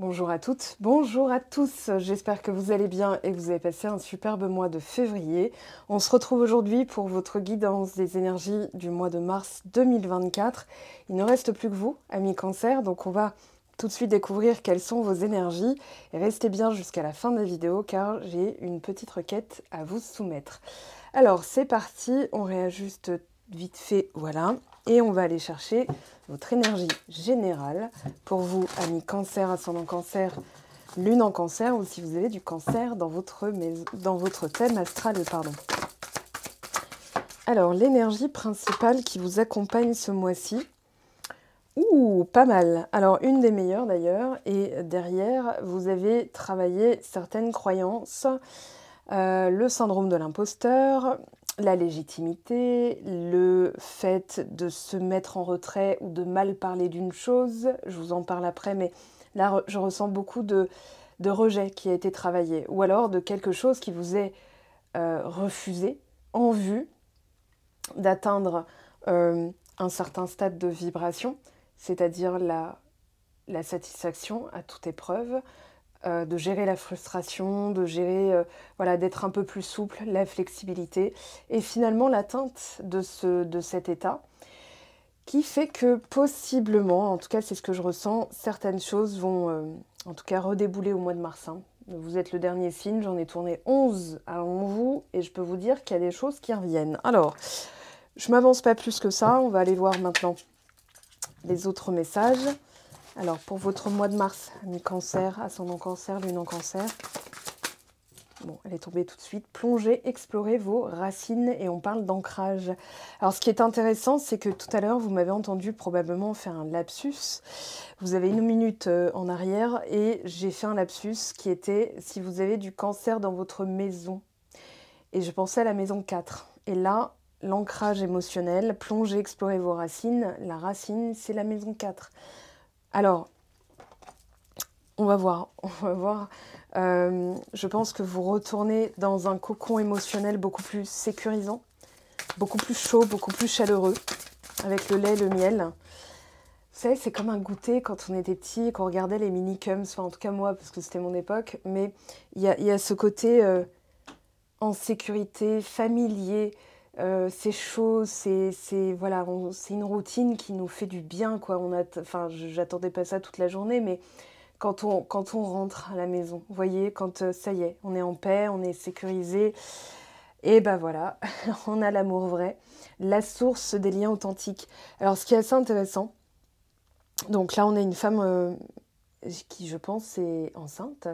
Bonjour à toutes, bonjour à tous, j'espère que vous allez bien et que vous avez passé un superbe mois de février. On se retrouve aujourd'hui pour votre guidance des énergies du mois de mars 2024. Il ne reste plus que vous, amis Cancer, donc on va tout de suite découvrir quelles sont vos énergies. Et restez bien jusqu'à la fin de la vidéo car j'ai une petite requête à vous soumettre. Alors c'est parti, on réajuste vite fait, voilà. Et on va aller chercher votre énergie générale pour vous, amis Cancer, ascendant Cancer, lune en Cancer, ou si vous avez du Cancer dans votre thème astral, pardon. Alors, l'énergie principale qui vous accompagne ce mois-ci, pas mal. Alors, une des meilleures d'ailleurs, et derrière, vous avez travaillé certaines croyances, le syndrome de l'imposteur, la légitimité, le fait de se mettre en retrait ou de mal parler d'une chose, je vous en parle après, mais là je ressens beaucoup de rejet qui a été travaillé, ou alors de quelque chose qui vous est refusé en vue d'atteindre un certain stade de vibration, c'est-à-dire la satisfaction à toute épreuve, de gérer la frustration, de gérer, voilà, d'être un peu plus souple, la flexibilité, et finalement l'atteinte de cet état, qui fait que possiblement, en tout cas c'est ce que je ressens, certaines choses vont en tout cas redébouler au mois de mars. Vous êtes le dernier signe, j'en ai tourné 11 avant vous, et je peux vous dire qu'il y a des choses qui reviennent. Alors, je m'avance pas plus que ça, on va aller voir maintenant les autres messages. Alors, pour votre mois de mars, ami Cancer, ascendant Cancer, lune en Cancer. Bon, elle est tombée tout de suite. Plongez, explorez vos racines et on parle d'ancrage. Alors, ce qui est intéressant, c'est que tout à l'heure, vous m'avez entendu probablement faire un lapsus. Vous avez 1 minute en arrière et j'ai fait un lapsus qui était si vous avez du Cancer dans votre maison. Et je pensais à la maison 4. Et là, l'ancrage émotionnel, plongez, explorez vos racines. La racine, c'est la maison 4. Alors, on va voir. Je pense que vous retournez dans un cocon émotionnel beaucoup plus sécurisant, beaucoup plus chaud, beaucoup plus chaleureux, avec le lait, le miel. Vous savez, c'est comme un goûter quand on était petit, qu'on regardait les minicums, enfin en tout cas moi, parce que c'était mon époque, mais il y a ce côté en sécurité, familier, c'est chaud, voilà, c'est une routine qui nous fait du bien, quoi. Enfin, j'attendais pas ça toute la journée, mais quand on rentre à la maison, vous voyez, quand ça y est, on est en paix, on est sécurisé, et ben voilà, on a l'amour vrai, la source des liens authentiques. Alors, ce qui est assez intéressant, donc là, on a une femme qui, je pense, est enceinte.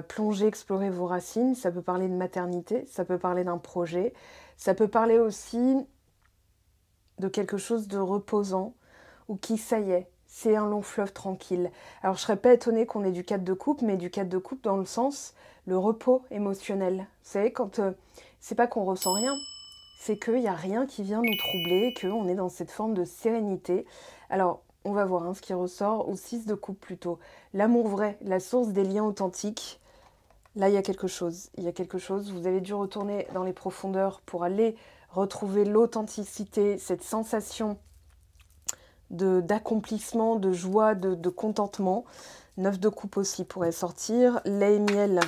Plongez, explorez vos racines, ça peut parler de maternité, ça peut parler d'un projet, ça peut parler aussi de quelque chose de reposant, ou qui, ça y est, c'est un long fleuve tranquille. Alors, je serais pas étonnée qu'on ait du 4 de coupe, mais du 4 de coupe dans le sens, le repos émotionnel. Vous savez, quand c'est pas qu'on ressent rien, c'est qu'il n'y a rien qui vient nous troubler, qu'on est dans cette forme de sérénité. Alors, on va voir ce qui ressort au 6 de coupe plutôt. L'amour vrai, la source des liens authentiques. Là, il y a quelque chose. Il y a quelque chose. Vous avez dû retourner dans les profondeurs pour aller retrouver l'authenticité, cette sensation d'accomplissement, de joie, de contentement. 9 de coupe aussi pourrait sortir. Lait et miel.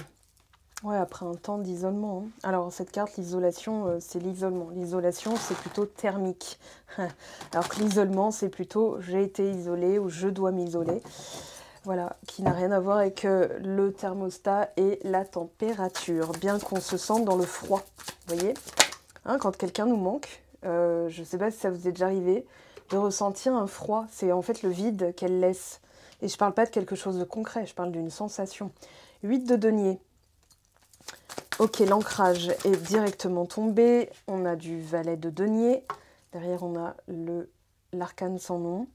Ouais, après un temps d'isolement. Alors, cette carte, l'isolation, c'est l'isolement. L'isolation, c'est plutôt thermique. Alors que l'isolement, c'est plutôt j'ai été isolée ou je dois m'isoler. Voilà, qui n'a rien à voir avec le thermostat et la température. Bien qu'on se sente dans le froid. Vous voyez, quand quelqu'un nous manque, je ne sais pas si ça vous est déjà arrivé, de ressentir un froid. C'est en fait le vide qu'elle laisse. Et je ne parle pas de quelque chose de concret, je parle d'une sensation. 8 de denier. Ok, l'ancrage est directement tombé. On a du valet de denier. Derrière, on a l'arcane sans nom.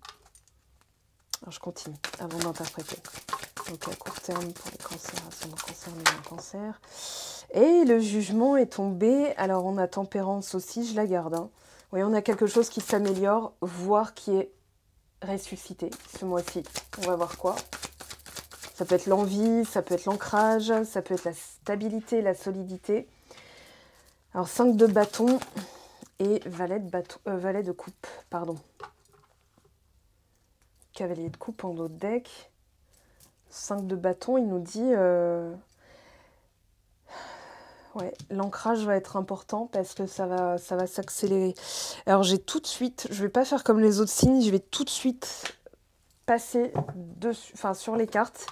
Alors, je continue avant d'interpréter. Donc, à court terme pour les cancers, ascendant cancer, lune en cancer. Et le jugement est tombé. Alors, on a tempérance aussi, je la garde. Oui, on a quelque chose qui s'améliore, voire qui est ressuscité ce mois-ci. On va voir quoi. Ça peut être l'envie, ça peut être l'ancrage, ça peut être la stabilité, la solidité. Alors 5 de bâton et valet de coupe, pardon. Cavalier de coupe en dos de deck. 5 de bâton, il nous dit... ouais, l'ancrage va être important parce que ça va s'accélérer. Alors j'ai tout de suite, je vais pas faire comme les autres signes, je vais tout de suite passer dessus, enfin sur les cartes,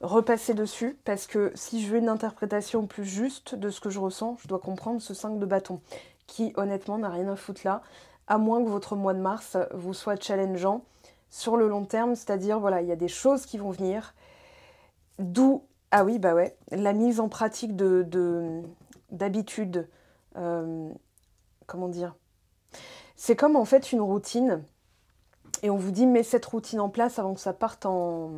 repasser dessus, parce que si je veux une interprétation plus juste de ce que je ressens, je dois comprendre ce 5 de bâton, qui honnêtement n'a rien à foutre là, à moins que votre mois de mars vous soit challengeant sur le long terme, c'est-à-dire voilà, il y a des choses qui vont venir, d'où... Ah oui, bah ouais, la mise en pratique d'habitudes, comment dire, c'est comme en fait une routine, et on vous dit mets cette routine en place avant que ça parte en...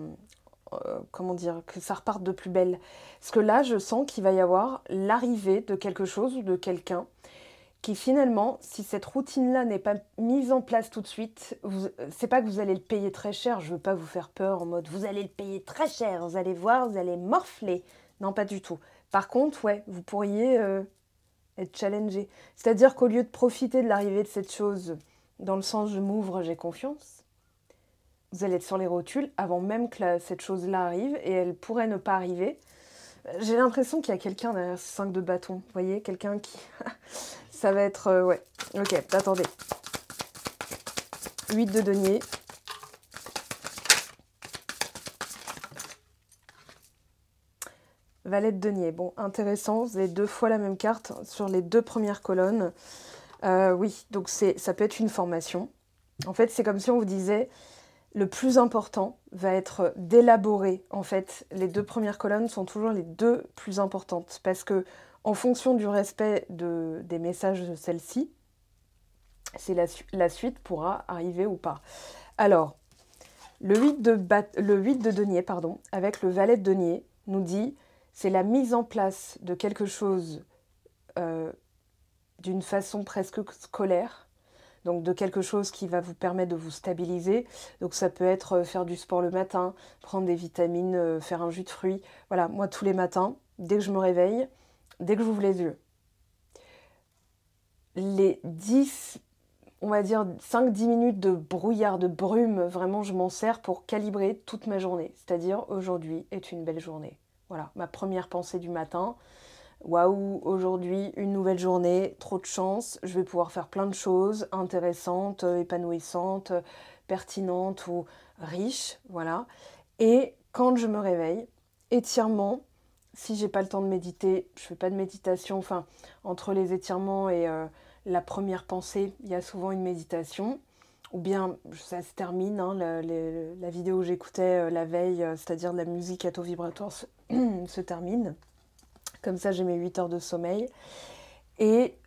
comment dire, que ça reparte de plus belle. Parce que là, je sens qu'il va y avoir l'arrivée de quelque chose ou de quelqu'un qui finalement, si cette routine-là n'est pas mise en place tout de suite, c'est pas que vous allez le payer très cher, je veux pas vous faire peur en mode vous allez le payer très cher, vous allez voir, vous allez morfler. Non, pas du tout. Par contre, ouais, vous pourriez être challengé. C'est-à-dire qu'au lieu de profiter de l'arrivée de cette chose dans le sens je m'ouvre, j'ai confiance, vous allez être sur les rotules avant même que cette chose-là arrive et elle pourrait ne pas arriver. J'ai l'impression qu'il y a quelqu'un derrière ce 5 de bâton. Vous voyez, quelqu'un qui... ça va être... ouais. Ok, attendez. 8 de denier. Valet de denier. Bon, intéressant. Vous avez 2 fois la même carte sur les 2 premières colonnes. Oui, donc ça peut être une formation. En fait, c'est comme si on vous disait... Le plus important va être d'élaborer. En fait, les 2 premières colonnes sont toujours les 2 plus importantes parce que, en fonction du respect des messages de celle-ci, c'est la suite pourra arriver ou pas. Alors, le 8 de denier, pardon, avec le valet de denier, nous dit c'est la mise en place de quelque chose d'une façon presque scolaire. Donc de quelque chose qui va vous permettre de vous stabiliser. Donc ça peut être faire du sport le matin, prendre des vitamines, faire un jus de fruits. Voilà, moi tous les matins, dès que je me réveille, dès que j'ouvre les yeux, les 10, on va dire 5-10 minutes de brouillard, de brume, vraiment je m'en sers pour calibrer toute ma journée. C'est-à-dire aujourd'hui est une belle journée. Voilà, ma première pensée du matin. Waouh, aujourd'hui, une nouvelle journée, trop de chance, je vais pouvoir faire plein de choses intéressantes, épanouissantes, pertinentes ou riches, voilà. Et quand je me réveille, étirement, si j'ai pas le temps de méditer, je fais pas de méditation, enfin, entre les étirements et la première pensée, il y a souvent une méditation, ou bien ça se termine, hein, la vidéo que j'écoutais la veille, c'est-à-dire de la musique à taux vibratoire, se termine. Comme ça, j'ai mes 8 heures de sommeil. Et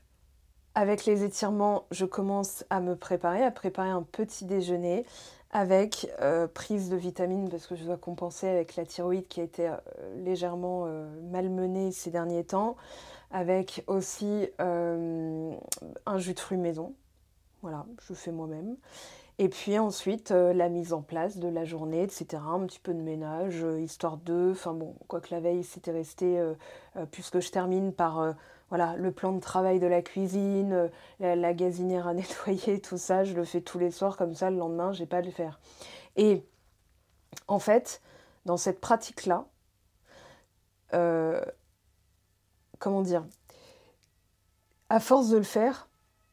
avec les étirements, je commence à me préparer, à préparer un petit déjeuner avec prise de vitamines parce que je dois compenser avec la thyroïde qui a été légèrement malmenée ces derniers temps, avec aussi un jus de fruits maison. Voilà, je fais moi-même. Et puis ensuite, la mise en place de la journée, etc. Un petit peu de ménage, histoire de... Enfin bon, quoique la veille, c'était resté... puisque je termine par voilà, le plan de travail de la cuisine, la gazinière à nettoyer, tout ça, je le fais tous les soirs, comme ça, le lendemain, j'ai pas à le faire. Et en fait, dans cette pratique-là, comment dire, à force de le faire,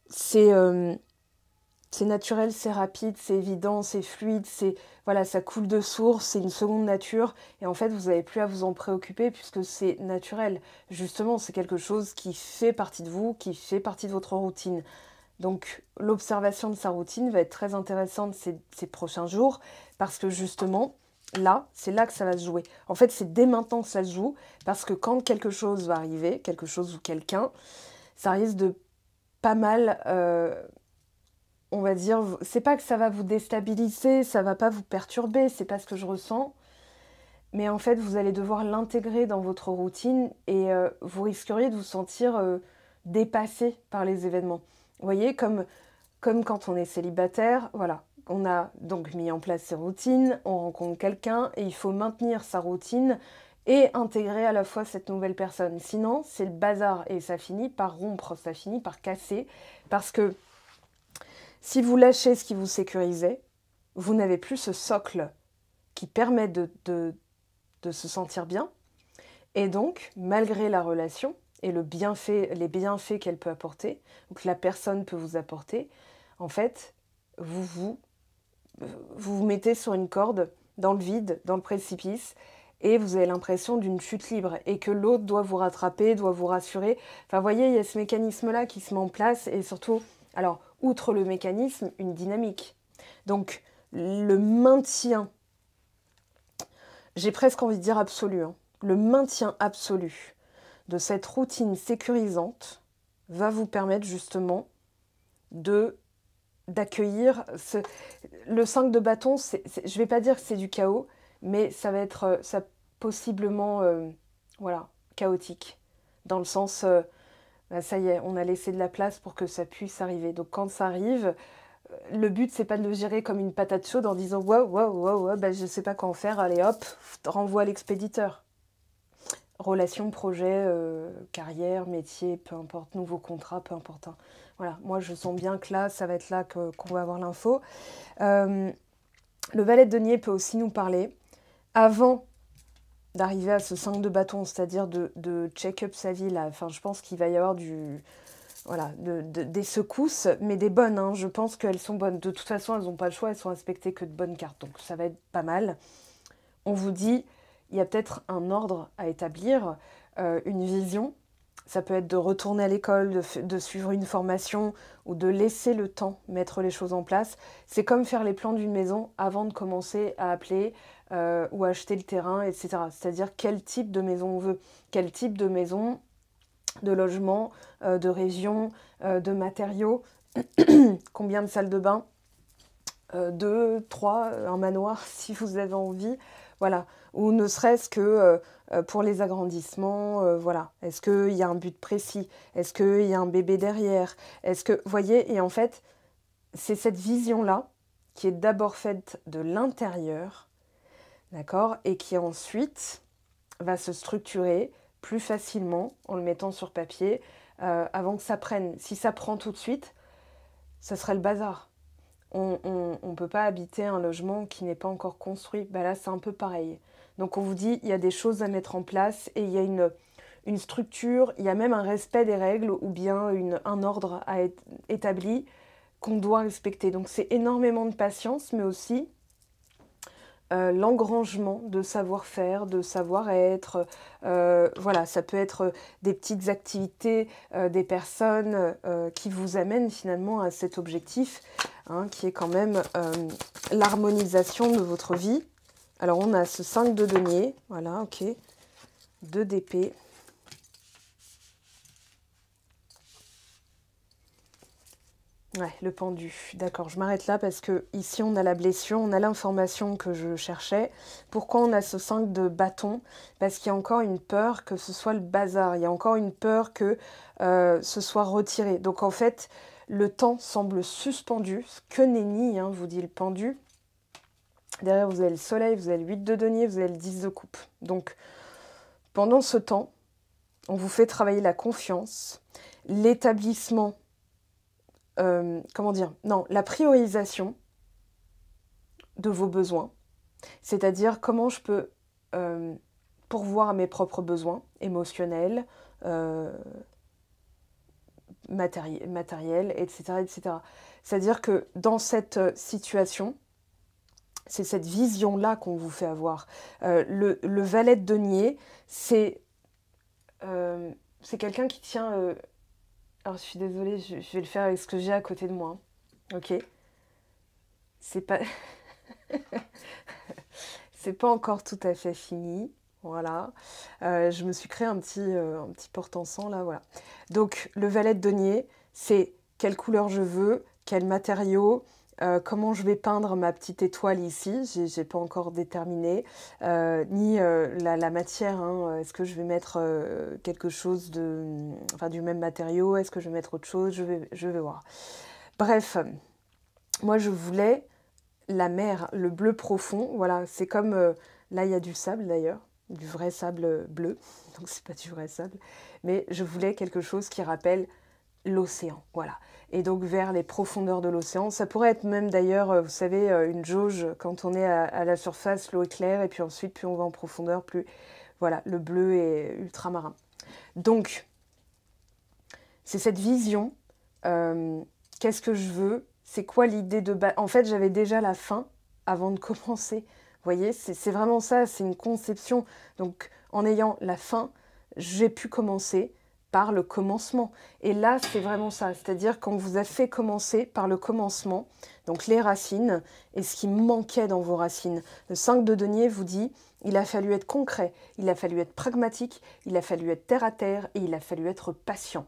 c'est naturel, c'est rapide, c'est évident, c'est fluide, voilà, ça coule de source, c'est une seconde nature. Et en fait, vous n'avez plus à vous en préoccuper puisque c'est naturel. Justement, c'est quelque chose qui fait partie de vous, qui fait partie de votre routine. Donc, l'observation de sa routine va être très intéressante ces prochains jours parce que justement, là, c'est là que ça va se jouer. En fait, c'est dès maintenant que ça se joue parce que quand quelque chose va arriver, quelque chose ou quelqu'un, ça risque de pas mal... on va dire, c'est pas que ça va vous déstabiliser, ça va pas vous perturber, c'est pas ce que je ressens, mais en fait, vous allez devoir l'intégrer dans votre routine et vous risqueriez de vous sentir dépassé par les événements. Vous voyez, comme quand on est célibataire, voilà, on a donc mis en place ses routines, on rencontre quelqu'un et il faut maintenir sa routine et intégrer à la fois cette nouvelle personne. Sinon, c'est le bazar et ça finit par rompre, ça finit par casser, parce que si vous lâchez ce qui vous sécurisait, vous n'avez plus ce socle qui permet de se sentir bien. Et donc, malgré la relation et les bienfaits qu'elle peut apporter, ou que la personne peut vous apporter, en fait, vous vous mettez sur une corde, dans le vide, dans le précipice, et vous avez l'impression d'une chute libre, et que l'autre doit vous rattraper, doit vous rassurer. Enfin, vous voyez, il y a ce mécanisme-là qui se met en place, et surtout, alors, outre le mécanisme, une dynamique. Donc, le maintien, j'ai presque envie de dire absolu, hein, le maintien absolu de cette routine sécurisante va vous permettre justement d'accueillir le 5 de bâton. Je ne vais pas dire que c'est du chaos, mais ça va être possiblement voilà, chaotique. Dans le sens, bah, ça y est, on a laissé de la place pour que ça puisse arriver. Donc quand ça arrive, le but, c'est pas de le gérer comme une patate chaude en disant wow, bah, je sais pas quoi en faire, allez hop, renvoie à l'expéditeur. Relation, projet, carrière, métier, peu importe, nouveau contrat, peu importe. Hein. Voilà, moi je sens bien que là, ça va être là qu'on va avoir l'info. Le valet de denier peut aussi nous parler, avant d'arriver à ce 5 de bâton, c'est-à-dire de check-up sa vie, là. Enfin, je pense qu'il va y avoir voilà, des secousses, mais des bonnes, hein. Je pense qu'elles sont bonnes. De toute façon, elles n'ont pas le choix, elles sont respectées que de bonnes cartes, donc ça va être pas mal. On vous dit, il y a peut-être un ordre à établir, une vision. Ça peut être de retourner à l'école, de suivre une formation ou de laisser le temps mettre les choses en place. C'est comme faire les plans d'une maison avant de commencer à appeler ou acheter le terrain, etc. C'est-à-dire quel type de maison on veut, quel type de maison, de logement, de région, de matériaux, combien de salles de bain, 2, 3, un manoir si vous avez envie. Voilà, ou ne serait-ce que pour les agrandissements, voilà. Est-ce qu'il y a un but précis? Est-ce qu'il y a un bébé derrière? Est-ce que, vous voyez, et en fait, c'est cette vision-là qui est d'abord faite de l'intérieur, d'accord? Et qui ensuite va se structurer plus facilement en le mettant sur papier avant que ça prenne. Si ça prend tout de suite, ça serait le bazar. On ne peut pas habiter un logement qui n'est pas encore construit. Ben là, c'est un peu pareil. Donc on vous dit, il y a des choses à mettre en place et il y a une structure, il y a même un respect des règles ou bien un ordre à être établi qu'on doit respecter. Donc c'est énormément de patience, mais aussi l'engrangement de savoir-faire, de savoir-être. Voilà, ça peut être des petites activités, des personnes qui vous amènent finalement à cet objectif, hein, qui est quand même l'harmonisation de votre vie. Alors on a ce 5 de denier, voilà, ok, 2 d'épée. Ouais, le pendu. D'accord, je m'arrête là parce que ici on a la blessure, on a l'information que je cherchais. Pourquoi on a ce 5 de bâton? Parce qu'il y a encore une peur que ce soit le bazar, il y a encore une peur que ce soit retiré. Donc en fait, le temps semble suspendu, que nenni, hein, vous dit le pendu. Derrière, vous avez le soleil, vous avez le 8 de denier, vous avez le 10 de coupe. Donc, pendant ce temps, on vous fait travailler la confiance, l'établissement, comment dire, non, la priorisation de vos besoins. C'est-à-dire comment je peux pourvoir à mes propres besoins émotionnels, matériels, etc., etc. C'est-à-dire que dans cette situation, c'est cette vision-là qu'on vous fait avoir. Le valet de denier, c'est quelqu'un qui tient... alors, je suis désolée, je vais le faire avec ce que j'ai à côté de moi. Hein. Ok. C'est pas... c'est pas encore tout à fait fini. Voilà. Je me suis créé un petit porte-encens, là, voilà. Donc, le valet de denier, c'est quelle couleur je veux, quel matériau... comment je vais peindre ma petite étoile ici, j'ai pas encore déterminé, ni la matière, hein. Est-ce que je vais mettre quelque chose du même matériau, est-ce que je vais mettre autre chose, je vais voir. Bref, moi je voulais la mer, le bleu profond, voilà, c'est comme, là il y a du sable d'ailleurs, du vrai sable bleu, donc c'est pas du vrai sable, mais je voulais quelque chose qui rappelle l'océan, voilà. Et donc vers les profondeurs de l'océan. Ça pourrait être même d'ailleurs, vous savez, une jauge, quand on est à la surface, l'eau est claire, et puis ensuite, plus on va en profondeur, plus, voilà, le bleu est ultramarin. Donc, c'est cette vision. Qu'est-ce que je veux? C'est quoi l'idée de base? En fait, j'avais déjà la fin avant de commencer. Vous voyez, c'est vraiment ça, c'est une conception. Donc, en ayant la fin, j'ai pu commencer par le commencement. Et là, c'est vraiment ça. C'est-à-dire qu'on vous a fait commencer par le commencement, donc les racines, et ce qui manquait dans vos racines. Le 5 de denier vous dit, il a fallu être concret, il a fallu être pragmatique, il a fallu être terre à terre, et il a fallu être patient.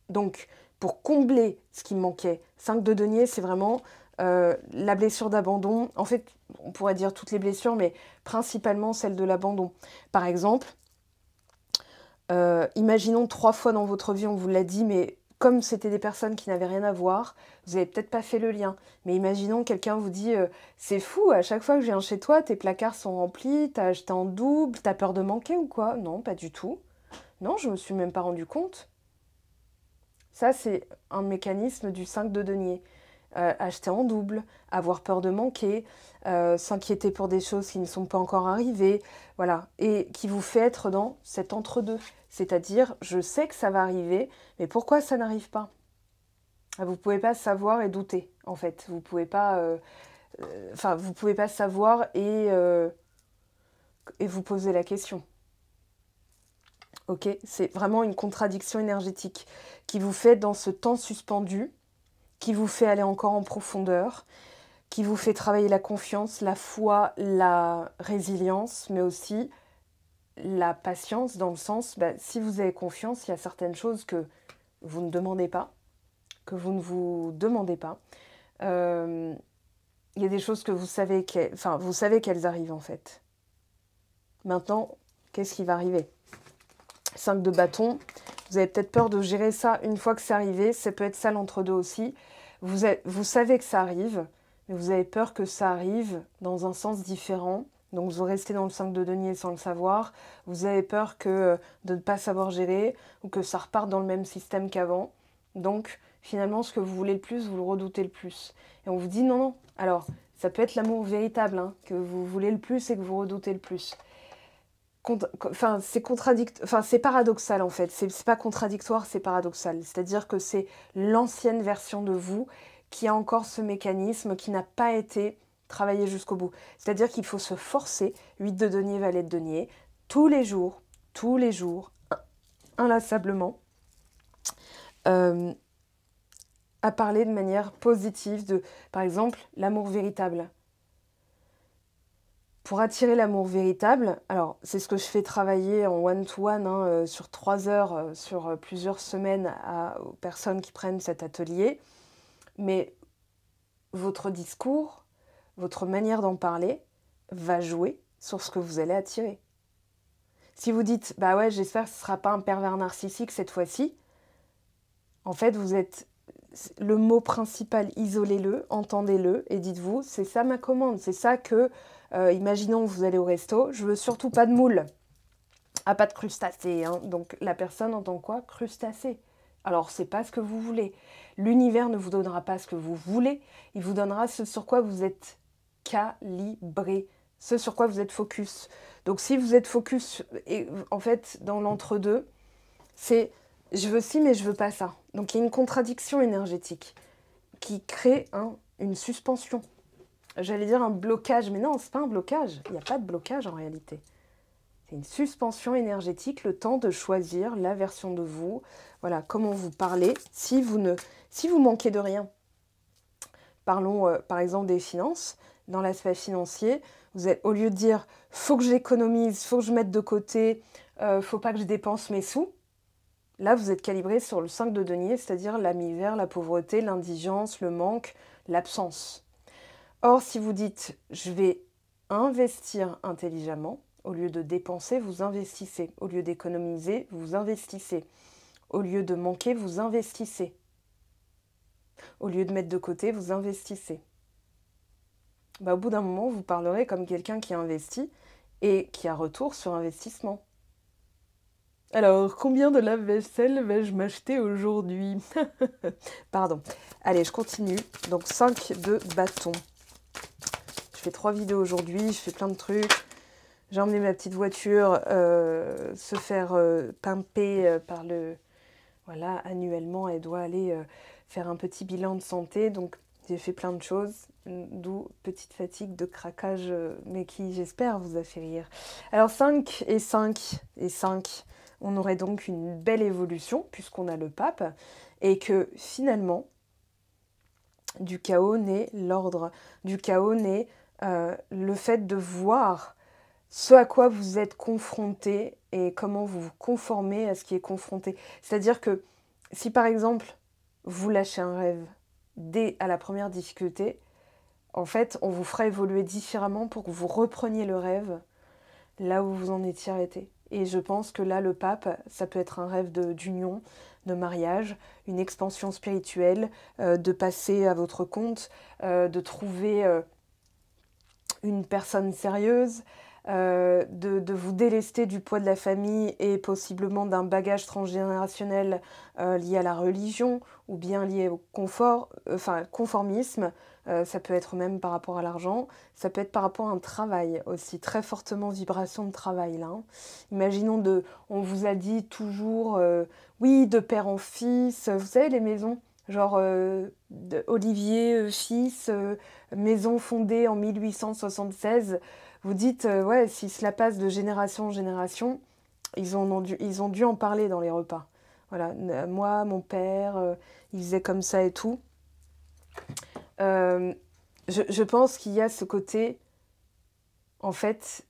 Donc, pour combler ce qui manquait, 5 de denier, c'est vraiment la blessure d'abandon. En fait, on pourrait dire toutes les blessures, mais principalement celle de l'abandon. Par exemple, imaginons 3 fois dans votre vie, on vous l'a dit, mais comme c'était des personnes qui n'avaient rien à voir, vous n'avez peut-être pas fait le lien. Mais imaginons quelqu'un vous dit c'est fou, à chaque fois que je viens chez toi, tes placards sont remplis, t'as acheté en double, t'as peur de manquer ou quoi? Non, pas du tout. Non, je me suis même pas rendu compte. Ça, c'est un mécanisme du 5 de denier. Acheter en double, avoir peur de manquer, s'inquiéter pour des choses qui ne sont pas encore arrivées, voilà, et qui vous fait être dans cet entre-deux. C'est-à-dire, je sais que ça va arriver, mais pourquoi ça n'arrive pas? Vous ne pouvez pas savoir et douter, en fait. Vous pouvez pas, vous pouvez pas savoir et vous poser la question. Ok, c'est vraiment une contradiction énergétique qui vous fait dans ce temps suspendu, qui vous fait aller encore en profondeur, qui vous fait travailler la confiance, la foi, la résilience, mais aussi la patience dans le sens, si vous avez confiance, il y a certaines choses que vous ne demandez pas, que vous ne vous demandez pas. Il y a des choses que vous savez qu'elles arrivent en fait. Maintenant, qu'est-ce qui va arriver? 5 de bâton, vous avez peut-être peur de gérer ça une fois que c'est arrivé, ça peut être ça l'entre-deux aussi. Vous savez que ça arrive, mais vous avez peur que ça arrive dans un sens différent. Donc vous restez dans le 5 de denier sans le savoir. Vous avez peur de ne pas savoir gérer ou que ça reparte dans le même système qu'avant. Donc finalement, ce que vous voulez le plus, vous le redoutez le plus. Et on vous dit non, non. Alors, ça peut être l'amour véritable, hein, que vous voulez le plus et que vous redoutez le plus. C'est paradoxal en fait. C'est pas contradictoire, c'est paradoxal. C'est-à-dire que c'est l'ancienne version de vous qui a encore ce mécanisme qui n'a pas été travaillé jusqu'au bout. C'est-à-dire qu'il faut se forcer, 8 de denier, valet de denier, tous les jours, inlassablement, à parler de manière positive de, par exemple, l'amour véritable. Pour attirer l'amour véritable, alors c'est ce que je fais travailler en one-to-one sur 3 heures, sur plusieurs semaines aux personnes qui prennent cet atelier, mais votre discours, votre manière d'en parler va jouer sur ce que vous allez attirer. Si vous dites « bah ouais, j'espère que ce ne sera pas un pervers narcissique cette fois-ci », en fait vous êtes le mot principal, isolez-le, entendez-le et dites-vous « c'est ça ma commande, c'est ça que... » imaginons que vous allez au resto, je veux surtout pas de moule. Ah, pas de crustacés, hein. Donc la personne entend quoi? Crustacés. Alors c'est pas ce que vous voulez. L'univers ne vous donnera pas ce que vous voulez, il vous donnera ce sur quoi vous êtes calibré, ce sur quoi vous êtes focus. Donc si vous êtes focus, et en fait dans l'entre-deux, c'est je veux ci mais je veux pas ça. Donc il y a une contradiction énergétique qui crée une suspension. J'allais dire un blocage, mais non, c'est pas un blocage. Il n'y a pas de blocage en réalité. C'est une suspension énergétique, le temps de choisir la version de vous. Voilà, comment vous parlez. Si vous manquez de rien, parlons par exemple des finances. Dans l'aspect financier, vous êtes, au lieu de dire « faut que j'économise, faut que je mette de côté, faut pas que je dépense mes sous », là vous êtes calibré sur le 5 de denier, c'est-à-dire la misère, la pauvreté, l'indigence, le manque, l'absence. Or, si vous dites « je vais investir intelligemment », au lieu de dépenser, vous investissez. Au lieu d'économiser, vous investissez. Au lieu de manquer, vous investissez. Au lieu de mettre de côté, vous investissez. Au bout d'un moment, vous parlerez comme quelqu'un qui investit et qui a retour sur investissement. Alors, combien de lave-vaisselle vais-je m'acheter aujourd'hui? Pardon. Allez, je continue. Donc, 5 de bâton. Je fais 3 vidéos aujourd'hui, je fais plein de trucs. J'ai emmené ma petite voiture se faire pimper par le... Voilà, annuellement, elle doit aller faire un petit bilan de santé. Donc, j'ai fait plein de choses, d'où petite fatigue de craquage, mais qui, j'espère, vous a fait rire. Alors, 5 et 5 et 5, on aurait donc une belle évolution, puisqu'on a le pape, et que finalement, du chaos naît l'ordre. Du chaos naît le fait de voir ce à quoi vous êtes confronté et comment vous vous conformez à ce qui est confronté. C'est-à-dire que si par exemple vous lâchez un rêve dès à la première difficulté, en fait on vous fera évoluer différemment pour que vous repreniez le rêve là où vous en étiez arrêté. Et je pense que là le pape, ça peut être un rêve d'union, de mariage, une expansion spirituelle, de passer à votre compte, de trouver une personne sérieuse, de vous délester du poids de la famille et possiblement d'un bagage transgénérationnel lié à la religion ou bien lié au confort, conformisme. Ça peut être même par rapport à l'argent, ça peut être par rapport à un travail aussi, très fortement vibration de travail là. Hein. Imaginons on vous a dit toujours, oui, de père en fils, vous savez les maisons, genre Olivier, fils, maison fondée en 1876, vous dites, ouais, si cela passe de génération en génération, ils ont dû en parler dans les repas. Voilà, moi, mon père, il faisait comme ça et tout. Je pense qu'il y a ce côté, en fait,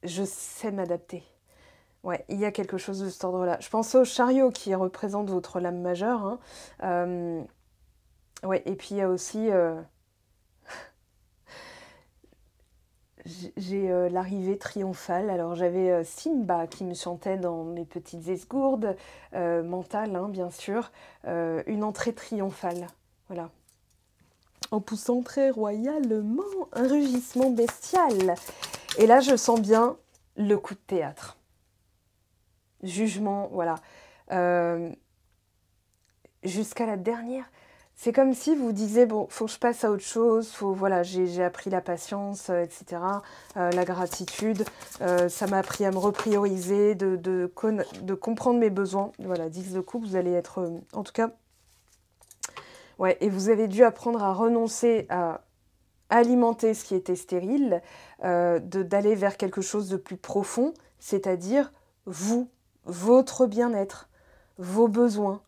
je sais m'adapter. Ouais, il y a quelque chose de cet ordre-là. Je pense au chariot qui représente votre lame majeure. Hein. Ouais, et puis il y a aussi... j'ai l'arrivée triomphale. Alors j'avais Simba qui me chantait dans mes petites esgourdes, mentales hein, bien sûr, une entrée triomphale. Voilà. En poussant très royalement, un rugissement bestial. Et là je sens bien le coup de théâtre. Jugement, voilà. Jusqu'à la dernière... C'est comme si vous disiez, bon, faut que je passe à autre chose, voilà, j'ai appris la patience, etc., la gratitude, ça m'a appris à me reprioriser, de comprendre mes besoins. Voilà, 10 de coupe, vous allez être, en tout cas, ouais, et vous avez dû apprendre à renoncer à alimenter ce qui était stérile, d'aller vers quelque chose de plus profond, c'est-à-dire vous, votre bien-être, vos besoins,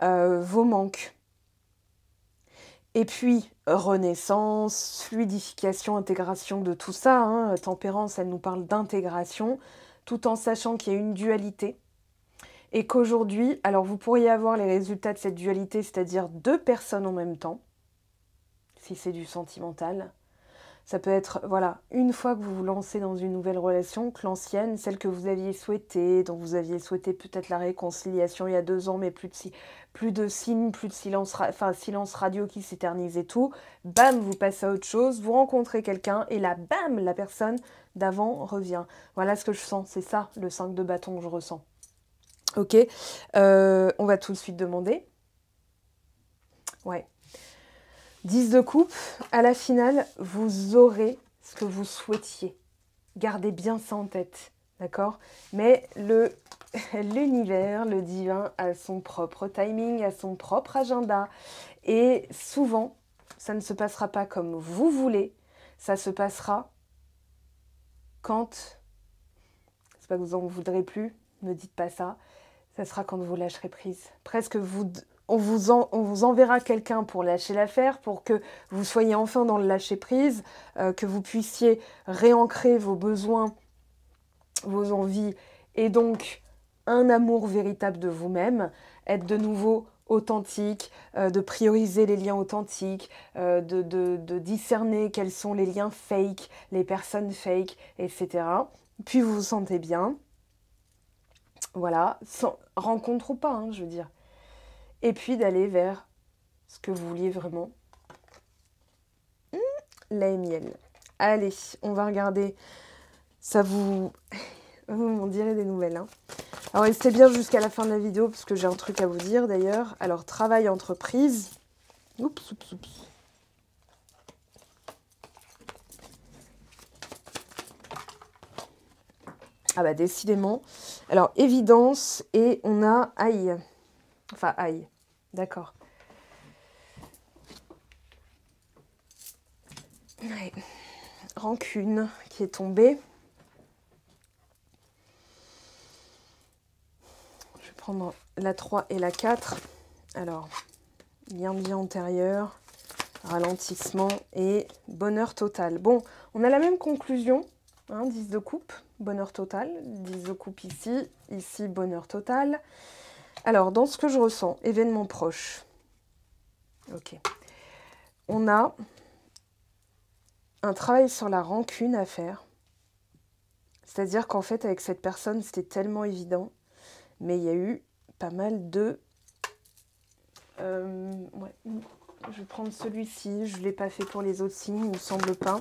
vos manques. Et puis, renaissance, fluidification, intégration de tout ça. Hein. Tempérance, elle nous parle d'intégration, tout en sachant qu'il y a une dualité. Et qu'aujourd'hui, alors vous pourriez avoir les résultats de cette dualité, c'est-à-dire 2 personnes en même temps, si c'est du sentimental. Ça peut être, voilà, une fois que vous vous lancez dans une nouvelle relation, que l'ancienne, celle que vous aviez souhaitée, dont vous aviez souhaité peut-être la réconciliation il y a 2 ans, mais plus de signes, plus de silence radio qui s'éternise et tout, bam, vous passez à autre chose, vous rencontrez quelqu'un, et là, bam, la personne d'avant revient. Voilà ce que je sens, c'est ça, le 5 de bâton que je ressens. Ok, on va tout de suite demander. Ouais. 10 de coupe, à la finale, vous aurez ce que vous souhaitiez. Gardez bien ça en tête, d'accord? Mais l'univers, le divin, a son propre timing, a son propre agenda. Et souvent, ça ne se passera pas comme vous voulez, ça se passera quand... C'est pas que vous en voudrez plus, ne dites pas ça. Ça sera quand vous lâcherez prise. Presque on vous enverra quelqu'un pour lâcher l'affaire, pour que vous soyez enfin dans le lâcher-prise, que vous puissiez réancrer vos besoins, vos envies, et donc un amour véritable de vous-même, être de nouveau authentique, de prioriser les liens authentiques, de discerner quels sont les liens fake, les personnes fake, etc. Puis vous vous sentez bien, voilà, sans rencontre ou pas, hein, je veux dire. Et puis d'aller vers ce que vous vouliez vraiment. Lait et miel. Allez, on va regarder. Ça vous m'en direz des nouvelles. Hein. Alors, restez bien jusqu'à la fin de la vidéo, parce que j'ai un truc à vous dire, d'ailleurs. Alors, travail, entreprise. Oups, oups, oups. Ah bah, décidément. Alors, évidence, et on a aïe. Enfin, aïe. D'accord. Ouais. Rancune qui est tombée. Je vais prendre la 3 et la 4. Alors, lien de vie antérieur, ralentissement et bonheur total. Bon, on a la même conclusion, hein, 10 de coupe, bonheur total, 10 de coupe ici, ici bonheur total. Alors, dans ce que je ressens, événement proche. Ok. On a un travail sur la rancune à faire. C'est-à-dire qu'en fait, avec cette personne, c'était tellement évident, mais il y a eu pas mal de... ouais. Je vais prendre celui-ci, je ne l'ai pas fait pour les autres signes, il ne me semble pas.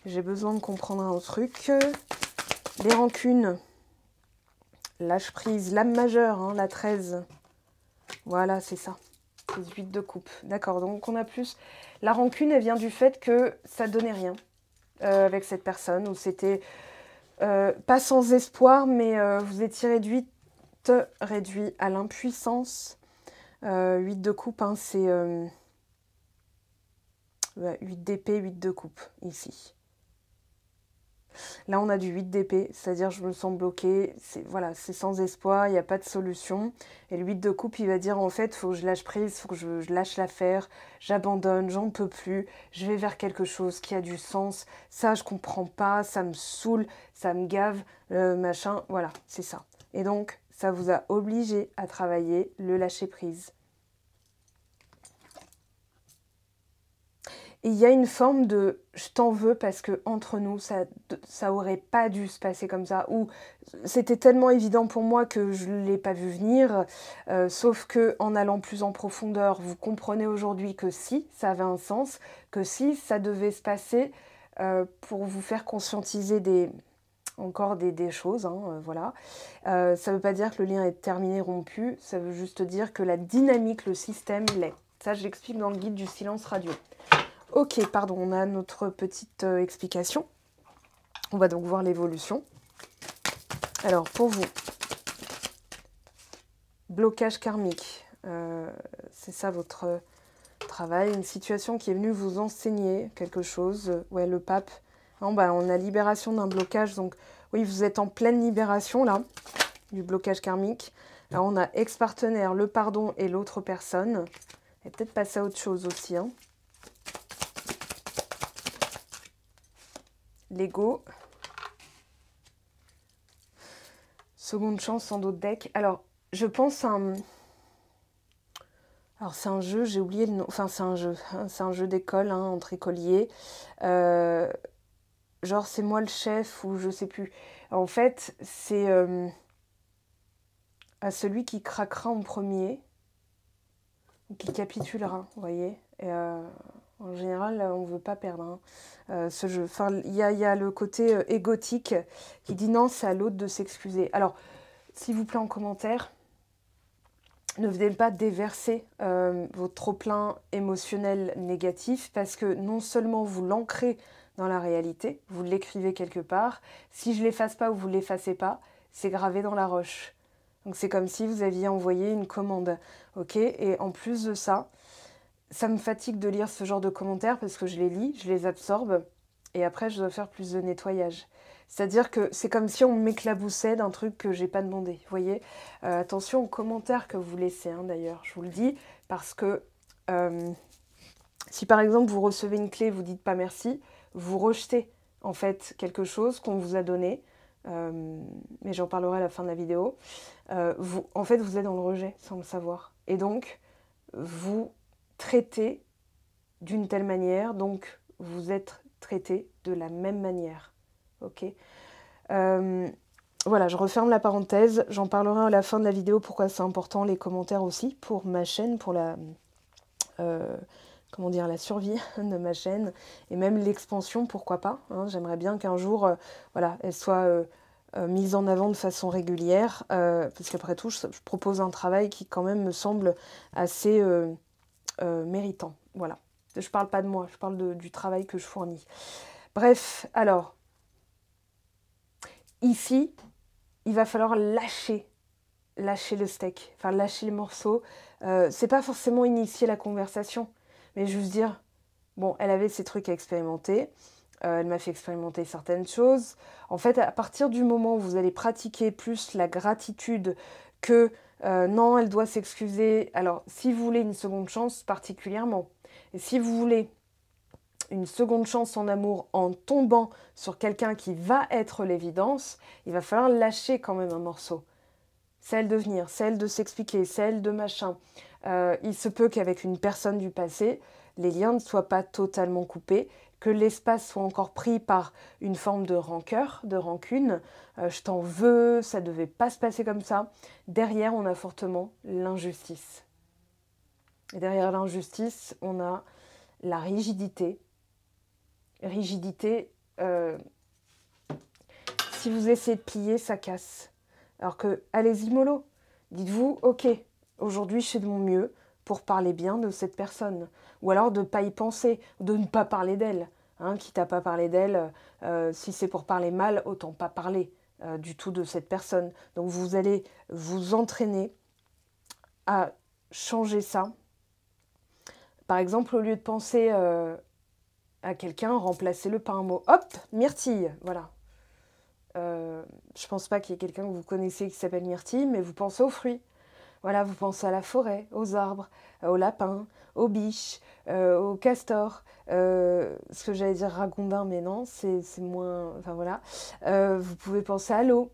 J'ai besoin de comprendre un truc. Les rancunes, lâche prise, l'âme majeure, hein, la 13. Voilà, c'est ça. 18 de coupe. D'accord, donc on a plus... La rancune, elle vient du fait que ça donnait rien avec cette personne, où c'était pas sans espoir, mais vous étiez réduit à l'impuissance. 8 de coupe, hein, c'est 8 d'épée, 8 de coupe, ici. Là, on a du 8 d'épée, c'est-à-dire je me sens bloquée, voilà, c'est sans espoir, il n'y a pas de solution. Et le 8 de coupe, il va dire en fait, il faut que je lâche prise, il faut que je lâche l'affaire, j'abandonne, j'en peux plus, je vais vers quelque chose qui a du sens. Ça, je comprends pas, ça me saoule, ça me gave, machin, voilà, c'est ça. Et donc, ça vous a obligé à travailler le lâcher prise. Et il y a une forme de « je t'en veux » parce que entre nous, ça aurait pas dû se passer comme ça. Ou c'était tellement évident pour moi que je ne l'ai pas vu venir. Sauf qu'en allant plus en profondeur, vous comprenez aujourd'hui que si, ça avait un sens. Que si, ça devait se passer pour vous faire conscientiser encore des choses. Hein, voilà. Ça ne veut pas dire que le lien est terminé, rompu. Ça veut juste dire que la dynamique, le système l'est. Ça, je l'explique dans le guide du silence radio. Ok, pardon, on a notre petite explication. On va donc voir l'évolution. Alors, pour vous, blocage karmique, c'est ça votre travail, une situation qui est venue vous enseigner quelque chose. Ouais, le pape. Non, bah, on a libération d'un blocage, donc oui, vous êtes en pleine libération, là, du blocage karmique. Alors, on a ex-partenaire, le pardon et l'autre personne. Et peut-être passer à autre chose aussi, hein. L'ego. Seconde chance sans d'autres decks. Alors, je pense à un... Alors, c'est un jeu, j'ai oublié le nom. Enfin, c'est un jeu d'école, hein, entre écoliers. Genre, c'est moi le chef ou je sais plus. En fait, c'est à celui qui craquera en premier, ou qui capitulera, vous voyez. Et, en général, on ne veut pas perdre ce jeu. Enfin, il y a le côté égotique qui dit non, c'est à l'autre de s'excuser. Alors, s'il vous plaît, en commentaire, ne venez pas déverser votre trop-plein émotionnel négatif parce que non seulement vous l'ancrez dans la réalité, vous l'écrivez quelque part, si je ne l'efface pas ou vous ne l'effacez pas, c'est gravé dans la roche. Donc c'est comme si vous aviez envoyé une commande. Ok. Et en plus de ça, ça me fatigue de lire ce genre de commentaires parce que je les lis, je les absorbe et après je dois faire plus de nettoyage. C'est-à-dire que c'est comme si on m'éclaboussait d'un truc que j'ai pas demandé. Vous voyez, attention aux commentaires que vous laissez, hein, d'ailleurs. Je vous le dis parce que si par exemple vous recevez une clé, vous dites pas merci, vous rejetez en fait quelque chose qu'on vous a donné. Mais j'en parlerai à la fin de la vidéo. En fait, vous êtes dans le rejet sans le savoir. Et donc, vous traitez d'une telle manière, donc vous êtes traité de la même manière. Ok. Voilà, je referme la parenthèse. J'en parlerai à la fin de la vidéo pourquoi c'est important, les commentaires aussi, pour ma chaîne, pour la, comment dire, la survie de ma chaîne, et même l'expansion, pourquoi pas. Hein. J'aimerais bien qu'un jour, voilà, elle soit mise en avant de façon régulière, parce qu'après tout, je propose un travail qui quand même me semble assez méritant. Voilà. Je ne parle pas de moi, je parle du travail que je fournis. Bref, alors, ici, il va falloir lâcher le steak, enfin lâcher les morceaux. C'est pas forcément initier la conversation, mais juste dire, bon, elle avait ses trucs à expérimenter, elle m'a fait expérimenter certaines choses. En fait, à partir du moment où vous allez pratiquer plus la gratitude que non, elle doit s'excuser. Alors, si vous voulez une seconde chance particulièrement, et si vous voulez une seconde chance en amour en tombant sur quelqu'un qui va être l'évidence, il va falloir lâcher quand même un morceau. C'est elle de venir, c'est elle de s'expliquer, c'est elle de machin. Il se peut qu'avec une personne du passé, les liens ne soient pas totalement coupés, que l'espace soit encore pris par une forme de rancœur, de rancune. Je t'en veux, ça ne devait pas se passer comme ça. Derrière, on a fortement l'injustice. Et derrière l'injustice, on a la rigidité. Rigidité, si vous essayez de plier, ça casse. Alors que, allez-y mollo, dites-vous, ok, aujourd'hui je fais de mon mieux pour parler bien de cette personne. Ou alors de ne pas y penser, de ne pas parler d'elle. Hein, quitte à pas parler d'elle, si c'est pour parler mal, autant pas parler du tout de cette personne. Donc vous allez vous entraîner à changer ça. Par exemple, au lieu de penser à quelqu'un, remplacez-le par un mot. Hop, myrtille, voilà. Je pense pas qu'il y ait quelqu'un que vous connaissez qui s'appelle myrtille, mais vous pensez aux fruits. Voilà, vous pensez à la forêt, aux arbres, aux lapins, aux biches, aux castors. Ce que j'allais dire ragondin, mais non, c'est moins... Enfin voilà. Vous pouvez penser à l'eau,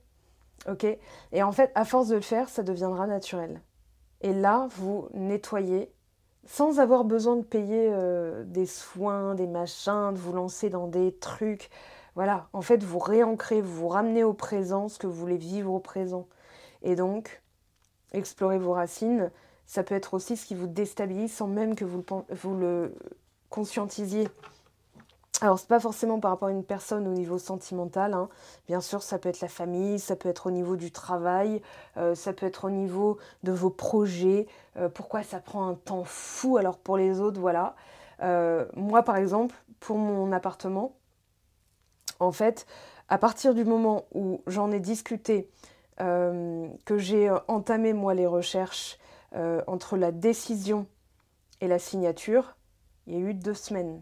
ok? Et en fait, à force de le faire, ça deviendra naturel. Et là, vous nettoyez sans avoir besoin de payer des soins, des machins, de vous lancer dans des trucs. Voilà, en fait, vous réancrez, vous vous ramenez au présent, ce que vous voulez vivre au présent. Et donc, explorer vos racines, ça peut être aussi ce qui vous déstabilise sans même que vous le conscientisiez. Alors, c'est pas forcément par rapport à une personne au niveau sentimental, hein. Bien sûr, ça peut être la famille, ça peut être au niveau du travail, ça peut être au niveau de vos projets. Pourquoi ça prend un temps fou alors pour les autres, voilà. Moi, par exemple, pour mon appartement, en fait, à partir du moment où j'en ai discuté, que j'ai entamé moi les recherches entre la décision et la signature, il y a eu 2 semaines.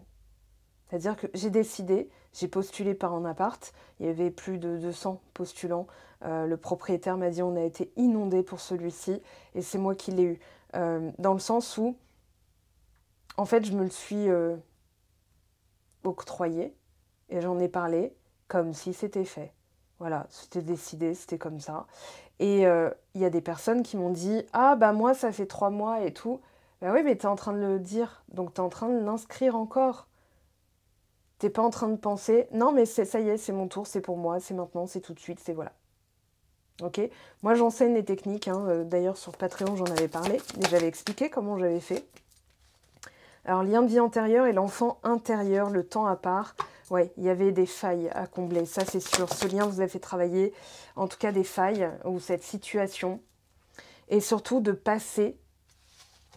C'est-à-dire que j'ai décidé, j'ai postulé par un appart, il y avait plus de 200 postulants. Le propriétaire m'a dit on a été inondé pour celui-ci et c'est moi qui l'ai eu. Dans le sens où, en fait, je me le suis octroyé et j'en ai parlé comme si c'était fait. Voilà, c'était décidé, c'était comme ça. Et il y a des personnes qui m'ont dit « Ah, bah moi, ça fait 3 mois et tout. » Bah oui, mais t'es en train de le dire, donc t'es en train de l'inscrire encore. T'es pas en train de penser, non mais ça y est, c'est mon tour, c'est pour moi, c'est maintenant, c'est tout de suite, c'est voilà. Ok. Moi j'enseigne les techniques, hein. D'ailleurs sur Patreon j'en avais parlé, et j'avais expliqué comment j'avais fait. Alors lien de vie antérieure et l'enfant intérieur, le temps à part, ouais, il y avait des failles à combler, ça c'est sûr. Ce lien vous a fait travailler, en tout cas des failles, ou cette situation, et surtout de passer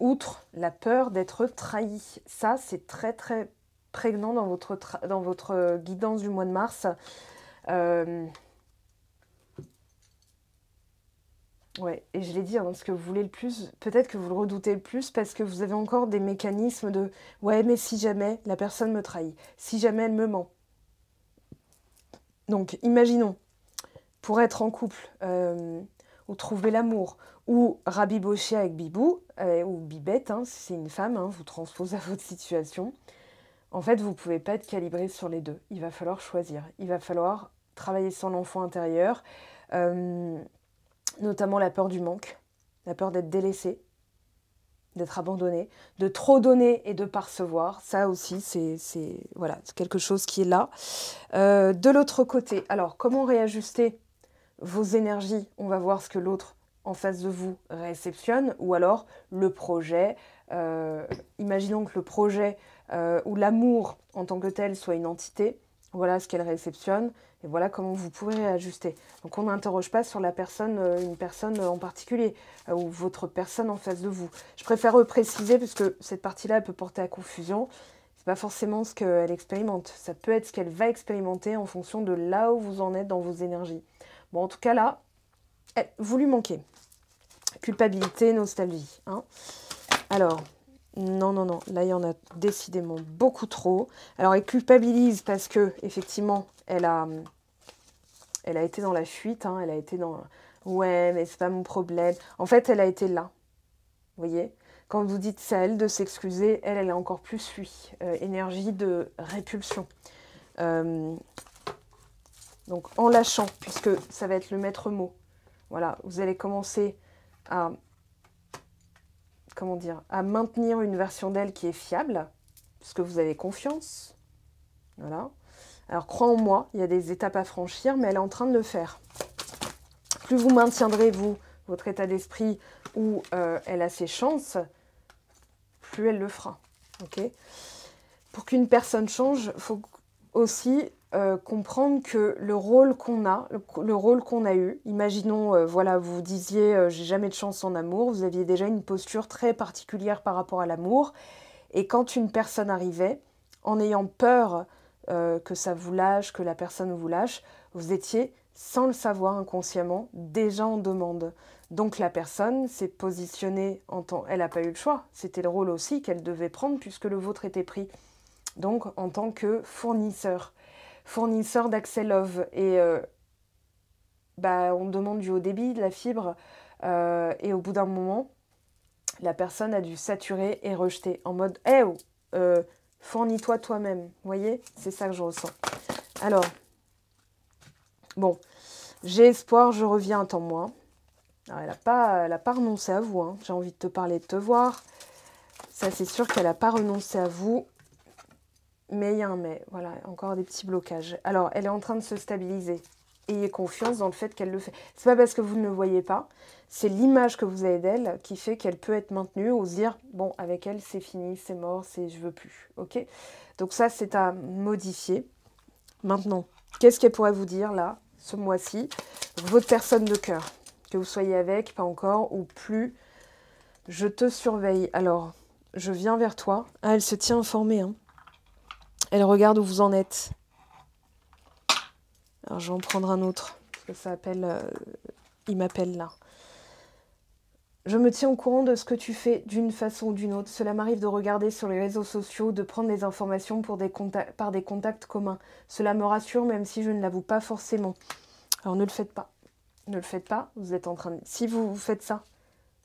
outre la peur d'être trahi. Ça c'est très très prégnant dans votre guidance du mois de mars. Ouais, et je l'ai dit, hein, ce que vous voulez le plus, peut-être que vous le redoutez le plus parce que vous avez encore des mécanismes de ouais, mais si jamais la personne me trahit, si jamais elle me ment. Donc, imaginons, pour être en couple, ou trouver l'amour, ou rabibocher avec Bibou, ou Bibette, hein, si c'est une femme, hein, vous transposez à votre situation. En fait, vous ne pouvez pas être calibré sur les deux. Il va falloir choisir. Il va falloir travailler son enfant intérieur, notamment la peur du manque, la peur d'être délaissé, d'être abandonné, de trop donner et de ne pas recevoir. Ça aussi, c'est voilà, c'est quelque chose qui est là. De l'autre côté, alors, comment réajuster vos énergies? On va voir ce que l'autre en face de vous réceptionne, ou alors le projet. Imaginons que le projet ou l'amour en tant que tel soit une entité. Voilà ce qu'elle réceptionne et voilà comment vous pourrez réajuster. Donc on n'interroge pas sur la personne, une personne en particulier ou votre personne en face de vous. Je préfère préciser parce que cette partie-là, elle peut porter à confusion. C'est pas forcément ce qu'elle expérimente. Ça peut être ce qu'elle va expérimenter en fonction de là où vous en êtes dans vos énergies. Bon, en tout cas là, vous lui manquez. Culpabilité, nostalgie. Hein. Alors, non, non, non. Là, il y en a décidément beaucoup trop. Alors, elle culpabilise parce que, effectivement, elle a été dans la fuite. Hein, elle a été dans... Ouais, mais c'est pas mon problème. En fait, elle a été là. Vous voyez? Quand vous dites c'est à elle de s'excuser, elle est encore plus lui. Énergie de répulsion. Donc, en lâchant, puisque ça va être le maître mot. Voilà, vous allez commencer à... Comment dire, à maintenir une version d'elle qui est fiable, puisque vous avez confiance. Voilà. Alors, crois en moi, il y a des étapes à franchir, mais elle est en train de le faire. Plus vous maintiendrez, vous, votre état d'esprit où elle a ses chances, plus elle le fera. Okay. Pour qu'une personne change, il faut aussi comprendre que le rôle qu'on a, le rôle qu'on a eu, imaginons, voilà, vous disiez j'ai jamais de chance en amour, vous aviez déjà une posture très particulière par rapport à l'amour, et quand une personne arrivait, en ayant peur que ça vous lâche, que la personne vous lâche, vous étiez, sans le savoir inconsciemment, déjà en demande. Donc la personne s'est positionnée en tant... Elle n'a pas eu le choix, c'était le rôle aussi qu'elle devait prendre puisque le vôtre était pris. Donc en tant que fournisseur d'accès Love. Et on demande du haut débit, de la fibre, et au bout d'un moment, la personne a dû saturer et rejeter en mode « Hey, fournis-toi toi-même ». Vous voyez, c'est ça que je ressens. Alors, bon, j'ai espoir, je reviens, attends-moi. Alors, elle n'a pas renoncé à vous, hein. J'ai envie de te parler, de te voir. Ça, c'est sûr qu'elle n'a pas renoncé à vous. Mais il y a un mais, voilà, encore des petits blocages. Alors, elle est en train de se stabiliser. Ayez confiance dans le fait qu'elle le fait. C'est pas parce que vous ne le voyez pas, c'est l'image que vous avez d'elle qui fait qu'elle peut être maintenue ou se dire, bon, avec elle, c'est fini, c'est mort, je veux plus, ok? Donc ça, c'est à modifier. Maintenant, qu'est-ce qu'elle pourrait vous dire, là, ce mois-ci? Votre personne de cœur, que vous soyez avec, pas encore, ou plus, je te surveille. Alors, je viens vers toi. Ah, elle se tient informée, hein. Elle regarde où vous en êtes. Alors, je vais en prendre un autre, parce que ça appelle... il m'appelle là. Je me tiens au courant de ce que tu fais d'une façon ou d'une autre. Cela m'arrive de regarder sur les réseaux sociaux, de prendre des informations par des contacts communs. Cela me rassure, même si je ne l'avoue pas forcément. Alors, ne le faites pas. Ne le faites pas. Vous êtes en train de... Si vous faites ça,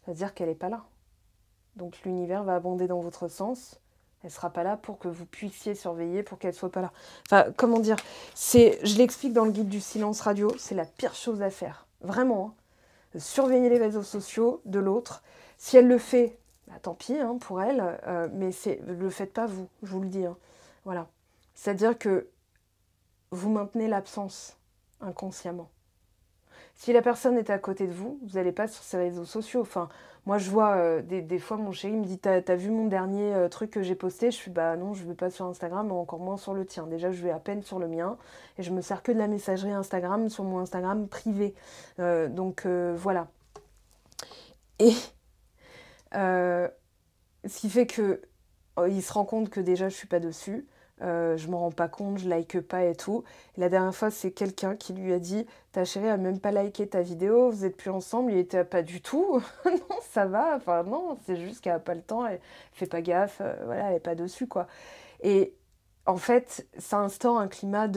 ça veut dire qu'elle n'est pas là. Donc, l'univers va abonder dans votre sens. Elle ne sera pas là pour que vous puissiez surveiller, pour qu'elle ne soit pas là. Enfin, comment dire, je l'explique dans le guide du silence radio, c'est la pire chose à faire. Vraiment. Hein. Surveiller les réseaux sociaux de l'autre. Si elle le fait, bah, tant pis hein, pour elle, mais ne le faites pas vous, je vous le dis. Hein. Voilà. C'est-à-dire que vous maintenez l'absence inconsciemment. Si la personne est à côté de vous, vous n'allez pas sur ses réseaux sociaux. Enfin, moi, je vois des fois mon chéri me dit t'as vu mon dernier truc que j'ai posté? Je suis bah non, je ne vais pas sur Instagram, mais encore moins sur le tien. Déjà, je vais à peine sur le mien et je me sers que de la messagerie Instagram sur mon Instagram privé. Donc voilà. Et ce qui fait que il se rend compte que déjà je suis pas dessus. Je m'en rends pas compte, je like pas et tout. Et la dernière fois, c'est quelqu'un qui lui a dit ta chérie a même pas liké ta vidéo, vous êtes plus ensemble, il était pas du tout. Non, ça va, enfin non, c'est juste qu'elle a pas le temps, elle fait pas gaffe, voilà, elle est pas dessus quoi. Et en fait, ça instaure un climat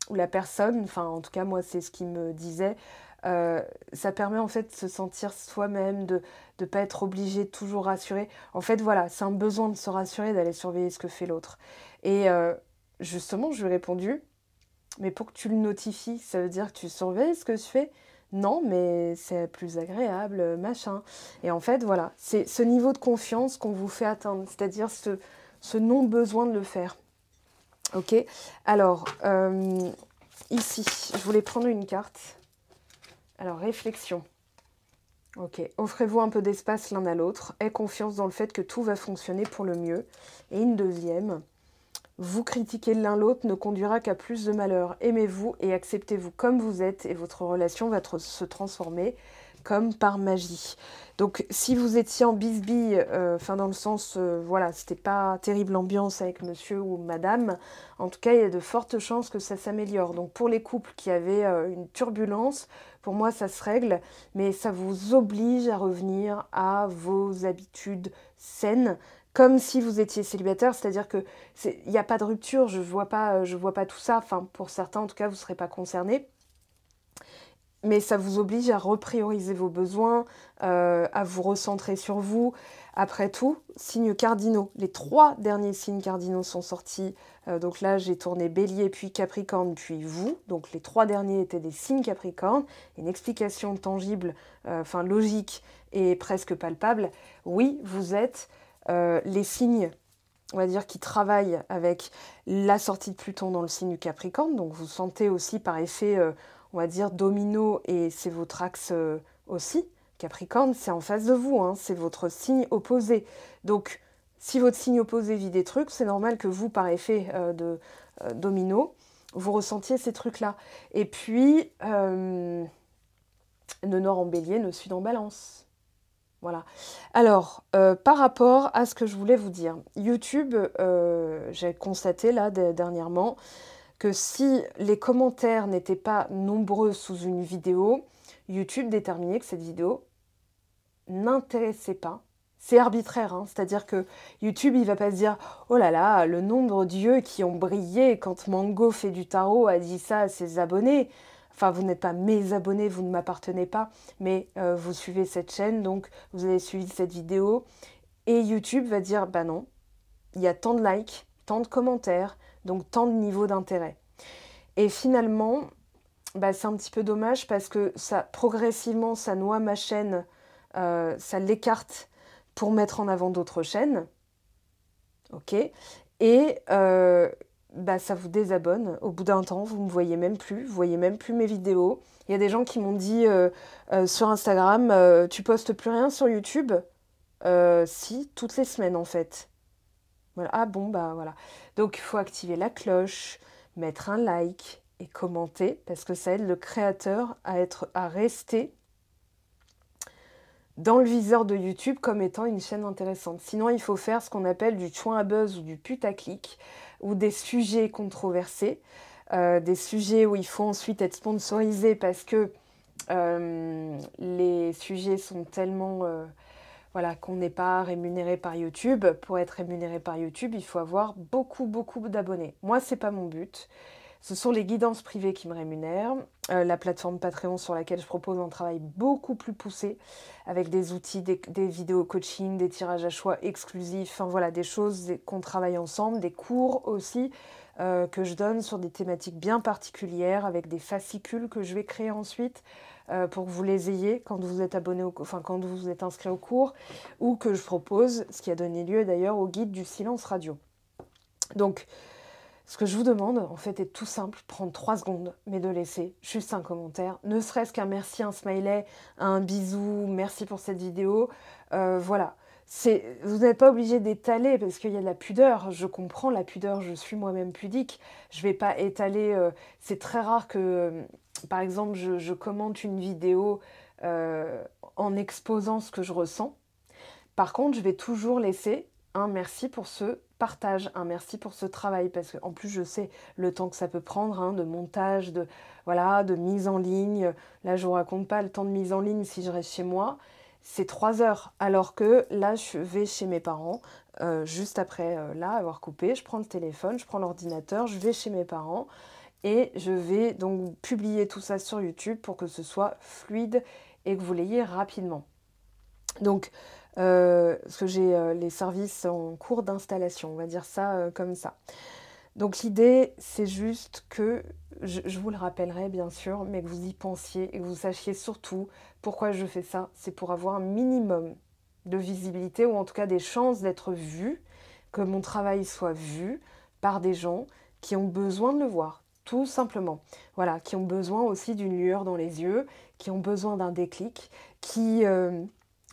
où la personne, enfin en tout cas moi c'est ce qu'il me disait, ça permet en fait de se sentir soi-même, de ne pas être obligé de toujours rassurer. En fait voilà, c'est un besoin de se rassurer, d'aller surveiller ce que fait l'autre. Et justement, je lui ai répondu, mais pour que tu le notifies, ça veut dire que tu surveilles ce que je fais? Non, mais c'est plus agréable, machin. Et en fait, voilà, c'est ce niveau de confiance qu'on vous fait atteindre, c'est-à-dire ce non-besoin de le faire. Ok? Alors, ici, je voulais prendre une carte. Alors, réflexion. Ok, offrez-vous un peu d'espace l'un à l'autre. Aie confiance dans le fait que tout va fonctionner pour le mieux. Et une deuxième... Vous critiquer l'un l'autre ne conduira qu'à plus de malheur. Aimez-vous et acceptez-vous comme vous êtes et votre relation va se transformer comme par magie. Donc si vous étiez en bisbille, enfin dans le sens, voilà, c'était pas terrible l'ambiance avec monsieur ou madame, en tout cas il y a de fortes chances que ça s'améliore. Donc pour les couples qui avaient une turbulence, pour moi ça se règle, mais ça vous oblige à revenir à vos habitudes saines, comme si vous étiez célibataire, c'est-à-dire que il n'y a pas de rupture, je vois pas tout ça, enfin pour certains en tout cas vous ne serez pas concernés, mais ça vous oblige à reprioriser vos besoins, à vous recentrer sur vous. Après tout, signes cardinaux, les 3 derniers signes cardinaux sont sortis, donc là j'ai tourné Bélier, puis Capricorne, puis vous, donc les 3 derniers étaient des signes Capricorne, une explication tangible, enfin logique et presque palpable. Oui, vous êtes les signes, on va dire, qui travaillent avec la sortie de Pluton dans le signe du Capricorne. Donc vous sentez aussi par effet, on va dire, domino, et c'est votre axe aussi. Capricorne, c'est en face de vous, hein, c'est votre signe opposé. Donc si votre signe opposé vit des trucs, c'est normal que vous, par effet de domino, vous ressentiez ces trucs-là. Et puis, nœud nord en bélier, nœud sud en balance. Voilà. Alors, par rapport à ce que je voulais vous dire, YouTube, j'ai constaté là dernièrement que si les commentaires n'étaient pas nombreux sous une vidéo, YouTube déterminait que cette vidéo n'intéressait pas. C'est arbitraire, hein, c'est-à-dire que YouTube, il va pas se dire « Oh là là, le nombre d'yeux qui ont brillé quand Mango fait du tarot a dit ça à ses abonnés ». Enfin, vous n'êtes pas mes abonnés, vous ne m'appartenez pas, mais vous suivez cette chaîne, donc vous avez suivi cette vidéo. Et YouTube va dire, bah non, il y a tant de likes, tant de commentaires, donc tant de niveaux d'intérêt. Et finalement, bah, c'est un petit peu dommage parce que ça, progressivement, ça noie ma chaîne, ça l'écarte pour mettre en avant d'autres chaînes. Ok. Et bah, ça vous désabonne. Au bout d'un temps, vous ne me voyez même plus, vous voyez même plus mes vidéos. Il y a des gens qui m'ont dit sur Instagram, tu postes plus rien sur YouTube? Si, toutes les semaines en fait. Voilà. Ah bon, bah voilà. Donc il faut activer la cloche, mettre un like et commenter parce que ça aide le créateur à rester dans le viseur de YouTube comme étant une chaîne intéressante. Sinon, il faut faire ce qu'on appelle du chouin à buzz ou du putaclic, ou des sujets controversés, des sujets où il faut ensuite être sponsorisé parce que les sujets sont tellement... voilà, qu'on n'est pas rémunéré par YouTube. Pour être rémunéré par YouTube, il faut avoir beaucoup, beaucoup d'abonnés. Moi, c'est pas mon but. Ce sont les guidances privées qui me rémunèrent, la plateforme Patreon sur laquelle je propose un travail beaucoup plus poussé, avec des outils, des vidéos coaching, des tirages à choix exclusifs, enfin voilà, des choses qu'on travaille ensemble, des cours aussi que je donne sur des thématiques bien particulières, avec des fascicules que je vais créer ensuite pour que vous les ayez quand vous êtes abonné, enfin quand vous êtes inscrit au cours, ou que je propose, ce qui a donné lieu d'ailleurs au guide du silence radio. Donc, ce que je vous demande, en fait, est tout simple, prendre 3 secondes, mais de laisser juste un commentaire, ne serait-ce qu'un merci, un smiley, un bisou, merci pour cette vidéo, voilà. Vous n'êtes pas obligé d'étaler, parce qu'il y a de la pudeur, je comprends la pudeur, je suis moi-même pudique, je ne vais pas étaler, c'est très rare que, par exemple, je commente une vidéo en exposant ce que je ressens. Par contre, je vais toujours laisser un merci pour ce partage, un merci pour ce travail, parce qu'en plus je sais le temps que ça peut prendre, hein, de montage, voilà, de mise en ligne. Là, je ne vous raconte pas le temps de mise en ligne si je reste chez moi, c'est 3 heures, alors que là, je vais chez mes parents, juste après là, avoir coupé, je prends le téléphone, je prends l'ordinateur, je vais chez mes parents, et je vais donc publier tout ça sur YouTube pour que ce soit fluide et que vous l'ayez rapidement. Donc, parce que j'ai les services en cours d'installation, on va dire ça comme ça. Donc l'idée, c'est juste que, je vous le rappellerai bien sûr, mais que vous y pensiez et que vous sachiez surtout pourquoi je fais ça. C'est pour avoir un minimum de visibilité, ou en tout cas des chances d'être vu, que mon travail soit vu par des gens qui ont besoin de le voir, tout simplement. Voilà, qui ont besoin aussi d'une lueur dans les yeux, qui ont besoin d'un déclic, qui...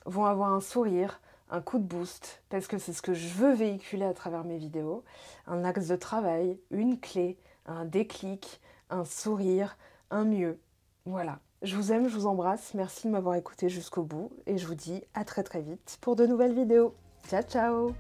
vont avoir un sourire, un coup de boost, parce que c'est ce que je veux véhiculer à travers mes vidéos, un axe de travail, une clé, un déclic, un sourire, un mieux. Voilà, je vous aime, je vous embrasse, merci de m'avoir écouté jusqu'au bout et je vous dis à très très vite pour de nouvelles vidéos. Ciao ciao!